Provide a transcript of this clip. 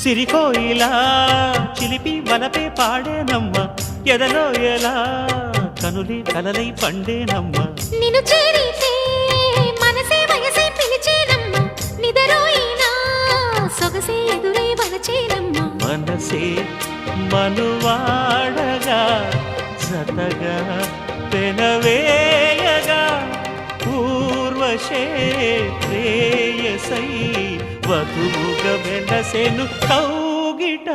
సిరికోయిలా చిలిపి వలపే పాడేనమ్మ ఎదలో ఎలా కనులే కలలై పండేనమ్మ నిన్ను చేరితే మనసే వయసే పిలిచేనమ్మ నిదరోయినా సొగసే ఎదురై వలచేనమ్మ మనసే మనువాడగా జతగా పెనవేయగా పూర్వశే ప్రేయసై వధువుగా వెనసెను కౌగిట